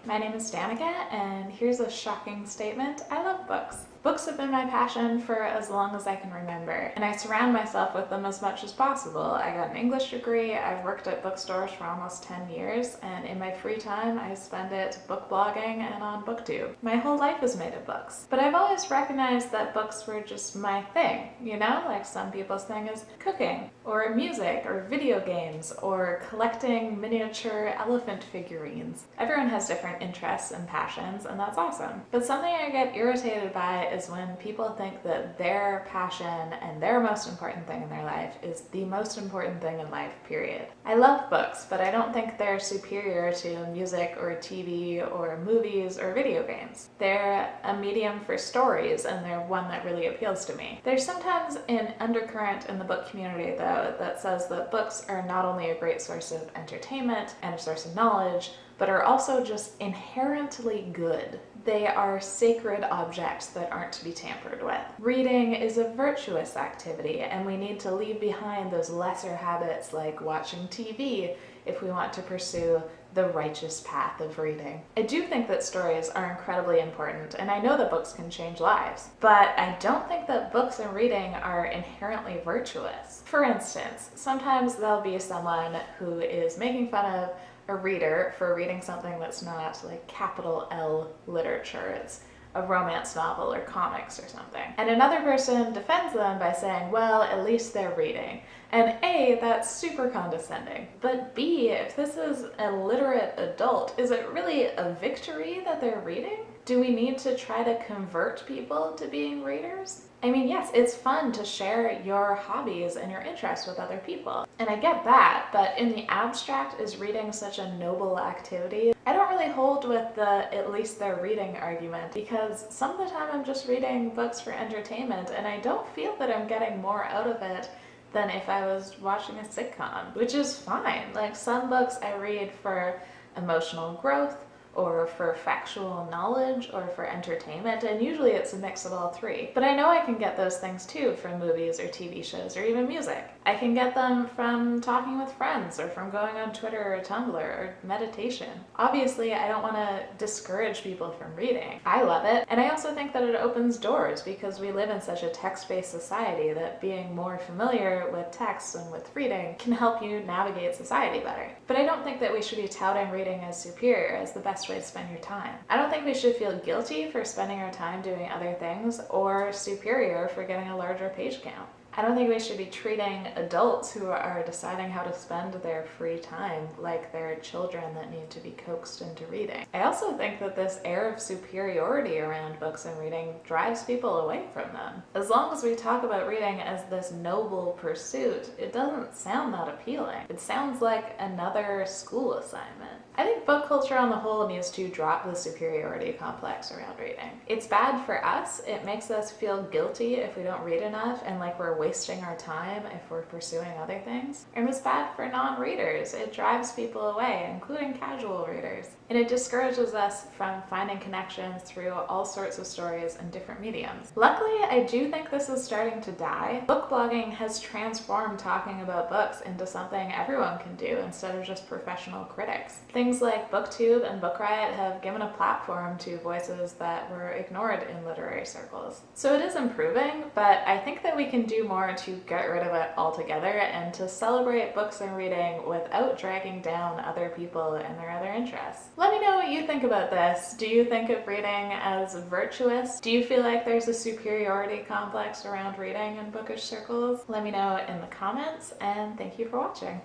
My name is Danica, and here's a shocking statement. I love books. Books have been my passion for as long as I can remember, and I surround myself with them as much as possible. I got an English degree, I've worked at bookstores for almost 10 years, and in my free time I spend it book blogging and on BookTube. My whole life is made of books, but I've always recognized that books were just my thing, you know? Like some people's thing is cooking, or music, or video games, or collecting miniature elephant figurines. Everyone has different interests and passions, and that's awesome. But something I get irritated by is when people think that their passion and their most important thing in their life is the most important thing in life, period. I love books, but I don't think they're superior to music or TV or movies or video games. They're a medium for stories, and they're one that really appeals to me. There's sometimes an undercurrent in the book community, though, that says that books are not only a great source of entertainment and a source of knowledge, but are also just inherently good. They are sacred objects that aren't to be tampered with. Reading is a virtuous activity, and we need to leave behind those lesser habits like watching TV if we want to pursue the righteous path of reading. I do think that stories are incredibly important, and I know that books can change lives, but I don't think that books and reading are inherently virtuous. For instance, sometimes there'll be someone who is making fun of a reader for reading something that's not like capital L literature. It's a romance novel or comics or something. And another person defends them by saying, well, at least they're reading. And A, that's super condescending. But B, if this is a literate adult, is it really a victory that they're reading? Do we need to try to convert people to being readers? I mean, yes, it's fun to share your hobbies and your interests with other people. And I get that, but in the abstract, is reading such a noble activity? I don't really hold with the at least they're reading argument, because some of the time I'm just reading books for entertainment, and I don't feel that I'm getting more out of it than if I was watching a sitcom, which is fine. Like some books I read for emotional growth, or for factual knowledge, or for entertainment, and usually it's a mix of all three. But I know I can get those things too from movies or TV shows or even music. I can get them from talking with friends, or from going on Twitter or Tumblr, or meditation. Obviously, I don't want to discourage people from reading. I love it, and I also think that it opens doors because we live in such a text-based society that being more familiar with text and with reading can help you navigate society better. But I don't think that we should be touting reading as superior, as the best way to spend your time. I don't think we should feel guilty for spending our time doing other things, or superior for getting a larger page count. I don't think we should be treating adults who are deciding how to spend their free time like they're children that need to be coaxed into reading. I also think that this air of superiority around books and reading drives people away from them. As long as we talk about reading as this noble pursuit, it doesn't sound that appealing. It sounds like another school assignment. I think book culture on the whole needs to drop the superiority complex around reading. It's bad for us. It makes us feel guilty if we don't read enough and like we're wasting our time if we're pursuing other things. And it's bad for non-readers. It drives people away, including casual readers. And it discourages us from finding connections through all sorts of stories and different mediums. Luckily, I do think this is starting to die. Book blogging has transformed talking about books into something everyone can do instead of just professional critics. Things like BookTube and Book Riot have given a platform to voices that were ignored in literary circles. So it is improving, but I think that we can do more to get rid of it altogether and to celebrate books and reading without dragging down other people and their other interests. Let me know what you think about this. Do you think of reading as virtuous? Do you feel like there's a superiority complex around reading in bookish circles? Let me know in the comments, and thank you for watching.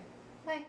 Bye.